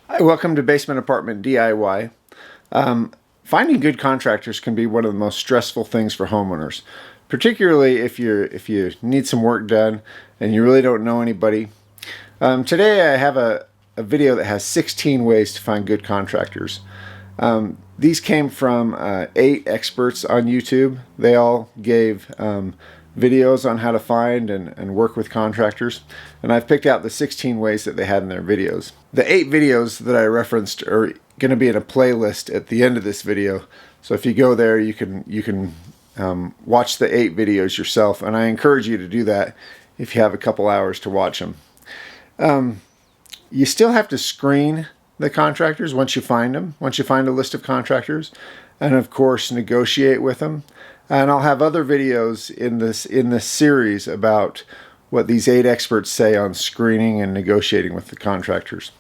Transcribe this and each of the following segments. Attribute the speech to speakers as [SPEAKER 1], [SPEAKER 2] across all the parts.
[SPEAKER 1] Hi, welcome to Basement Apartment DIY. Finding good contractors can be one of the most stressful things for homeowners, particularly if you need some work done and you really don't know anybody. Today I have a video that has 16 ways to find good contractors. These came from 8 experts on YouTube. They all gave videos on how to find and work with contractors, and I've picked out the 16 ways that they had in their videos. The 8 videos that I referenced are going to be in a playlist at the end of this video, so if you go there you can watch the 8 videos yourself, and I encourage you to do that if you have a couple hours to watch them. You still have to screen the contractors once you find them, once you find a list of contractors, and of course negotiate with them. And I'll have other videos in this series about what these 8 experts say on screening and negotiating with the contractors.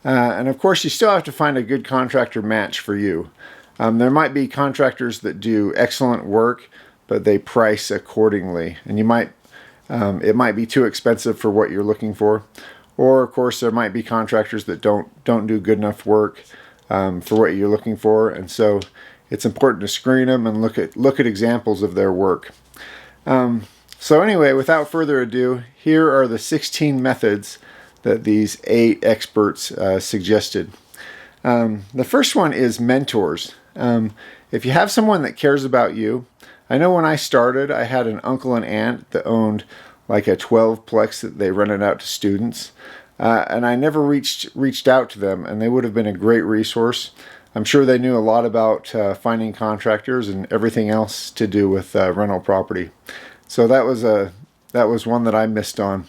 [SPEAKER 1] And of course you still have to find a good contractor match for you. There might be contractors that do excellent work, but they price accordingly, and it might be too expensive for what you're looking for. Or of course there might be contractors that don't do good enough work for what you're looking for, and so it's important to screen them and look at examples of their work. So anyway, without further ado, here are the 16 methods that these 8 experts suggested. The first one is mentors. If you have someone that cares about you, I know when I started, I had an uncle and aunt that owned like a 12-plex that they rented out to students, and I never reached out to them, and they would have been a great resource. I'm sure they knew a lot about finding contractors and everything else to do with rental property. So that was one that I missed on.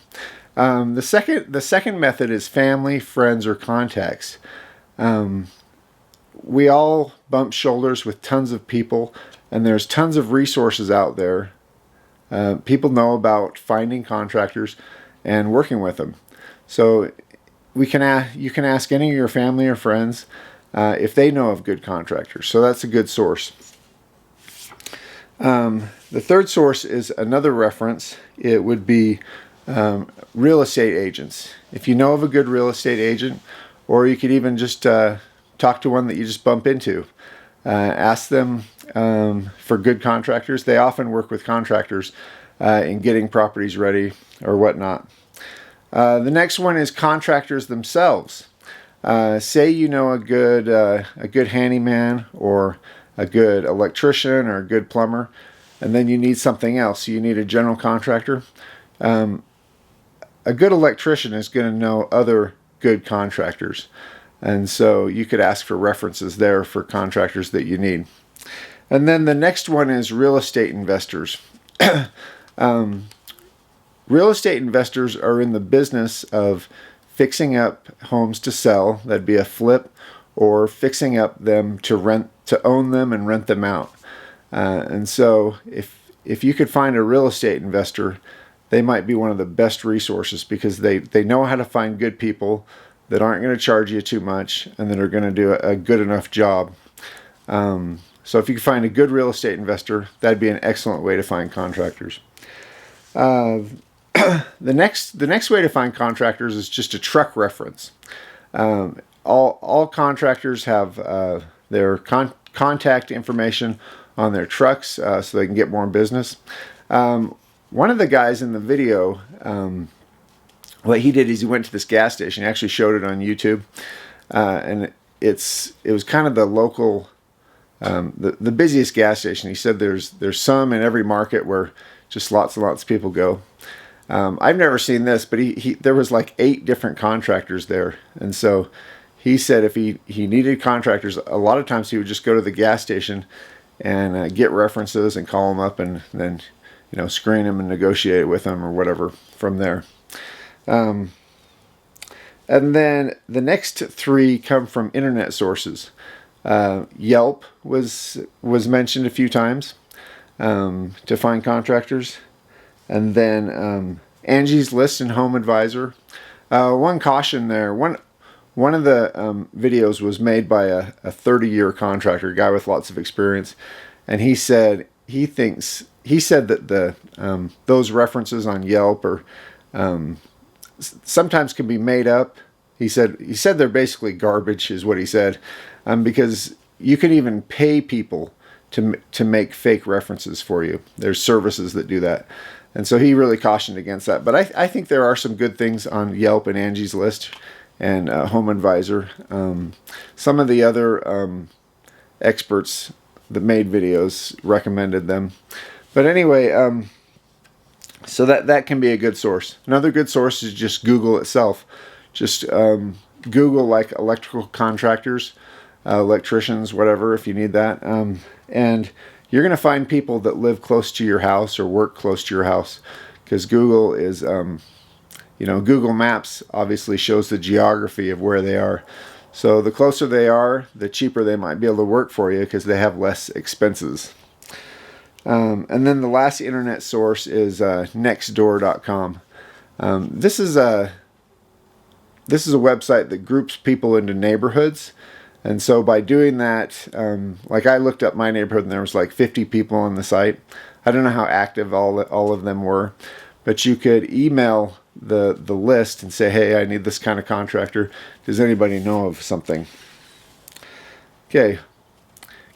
[SPEAKER 1] The second method is family, friends, or contacts. We all bump shoulders with tons of people, and there's tons of resources out there. People know about finding contractors and working with them. So you can ask any of your family or friends if they know of good contractors. So that's a good source. The third source is another reference. It would be real estate agents. If you know of a good real estate agent, or you could even just talk to one that you just bump into. Ask them for good contractors. They often work with contractors in getting properties ready or whatnot. The next one is contractors themselves. Say you know a good handyman or a good electrician or a good plumber, and then you need something else. You need a general contractor. A good electrician is going to know other good contractors, and so you could ask for references there for contractors that you need. And then the next one is real estate investors. Real estate investors are in the business of fixing up homes to sell. That'd be a flip, or fixing up them to rent, to own them and rent them out. And so if you could find a real estate investor, they might be one of the best resources, because they know how to find good people that aren't going to charge you too much and that are going to do a good enough job. So if you can find a good real estate investor, that'd be an excellent way to find contractors. The next way to find contractors is just a truck reference. All contractors have their contact information on their trucks, so they can get more business. One of the guys in the video, what he did is he went to this gas station. He actually showed it on YouTube, and it was kind of the local, the busiest gas station. He said there's some in every market where just lots and lots of people go. I've never seen this, but there was like 8 different contractors there, and so he said if he needed contractors, a lot of times he would just go to the gas station and get references and call them up, and then screen them and negotiate with them or whatever from there. And then the next 3 come from internet sources. Yelp was mentioned a few times to find contractors. And then Angie's List and Home Advisor. One caution there. One of the videos was made by a 30-year contractor, a guy with lots of experience, and he said that those references on Yelp sometimes can be made up He said they're basically garbage, is what he said, because you can even pay people to make fake references for you. There's services that do that. And so he really cautioned against that. But I think there are some good things on Yelp and Angie's List and Home Advisor. Some of the other experts that made videos recommended them. But anyway, so that can be a good source. Another good source is just Google itself. Just Google like electrical contractors, electricians, whatever, if you need that. And you're going to find people that live close to your house or work close to your house, because Google is, Google Maps obviously shows the geography of where they are. So the closer they are, the cheaper they might be able to work for you, because they have less expenses. And then the last internet source is nextdoor.com. This is a website that groups people into neighborhoods. And so by doing that, like I looked up my neighborhood and there was like 50 people on the site. I don't know how active all of them were, but you could email the list and say, hey, I need this kind of contractor. Does anybody know of something? Okay,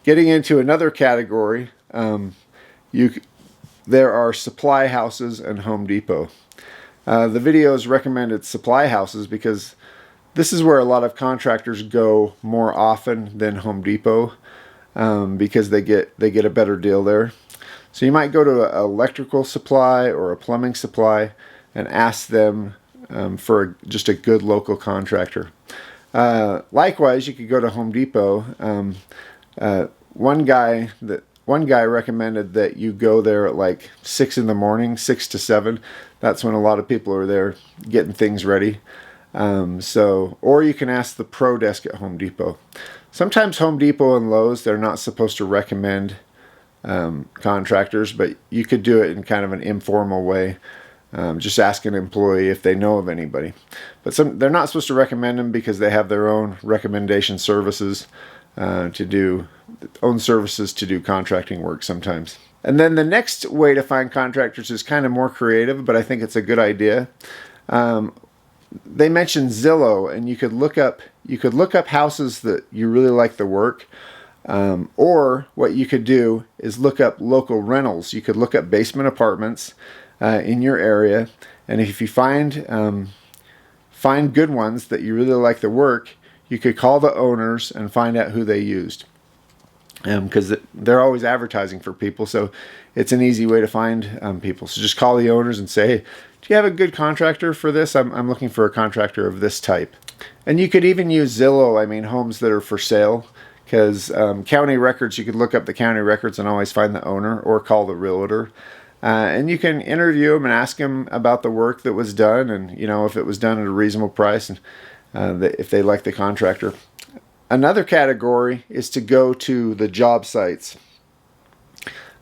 [SPEAKER 1] getting into another category, there are supply houses and Home Depot. The videos recommended supply houses because this is where a lot of contractors go more often than Home Depot, because they get a better deal there. So you might go to an electrical supply or a plumbing supply and ask them for just a good local contractor. Likewise, you could go to Home Depot. One guy recommended that you go there at like 6 in the morning, 6 to 7. That's when a lot of people are there getting things ready. Or you can ask the pro desk at Home Depot. Sometimes Home Depot and Lowe's, they're not supposed to recommend contractors, but you could do it in kind of an informal way. Just ask an employee if they know of anybody. But they're not supposed to recommend them because they have their own recommendation services to do contracting work sometimes. And then the next way to find contractors is kind of more creative, but I think it's a good idea. They mentioned Zillow, and you could look up houses that you really like the work. Or what you could do is look up local rentals. You could look up basement apartments in your area, and if you find good ones that you really like the work, you could call the owners and find out who they used, because they're always advertising for people, so it's an easy way to find people. So just call the owners and say, hey, do you have a good contractor for this? I'm looking for a contractor of this type. And you could even use Zillow, homes that are for sale, because county records, you could look up the county records and always find the owner, or call the realtor. And you can interview them and ask them about the work that was done, and if it was done at a reasonable price, and if they like the contractor. Another category is to go to the job sites.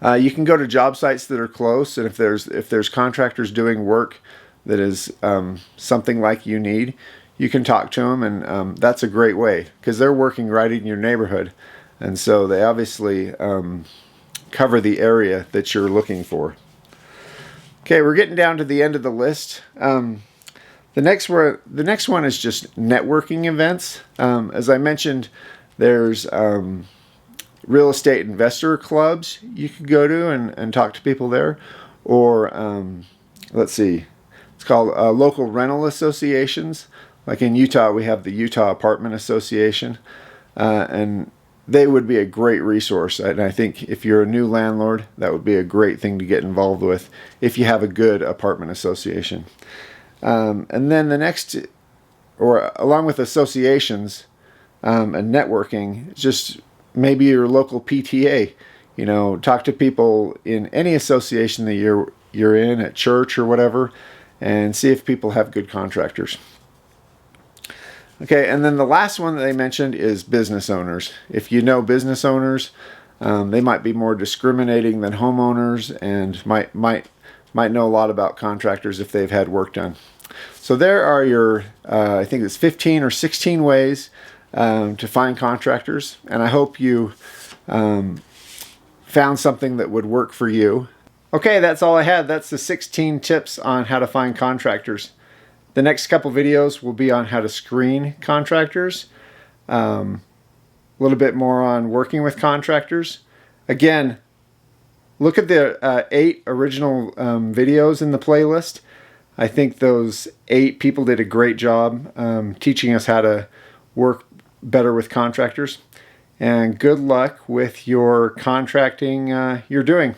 [SPEAKER 1] You can go to job sites that are close, and if there's contractors doing work that is something like you need, you can talk to them, and that's a great way, because they're working right in your neighborhood, and so they obviously cover the area that you're looking for. Okay, we're getting down to the end of the list. The next one is just networking events. As I mentioned, there's real estate investor clubs you could go to and talk to people there. Or, let's see, it's called local rental associations. Like in Utah, we have the Utah Apartment Association. And they would be a great resource. And I think if you're a new landlord, that would be a great thing to get involved with if you have a good apartment association. And then the next, or along with associations and networking, just maybe your local PTA. Talk to people in any association that you're in, at church or whatever, and see if people have good contractors. Okay, and then the last one that they mentioned is business owners. If you know business owners, they might be more discriminating than homeowners, and might know a lot about contractors if they've had work done. So there are your, I think it's 15 or 16 ways to find contractors, and I hope you found something that would work for you. Okay, that's all I had. That's the 16 tips on how to find contractors. The next couple videos will be on how to screen contractors, a little bit more on working with contractors. Again, look at the 8 original videos in the playlist. I think those 8 people did a great job teaching us how to work better with contractors. And good luck with your contracting you're doing.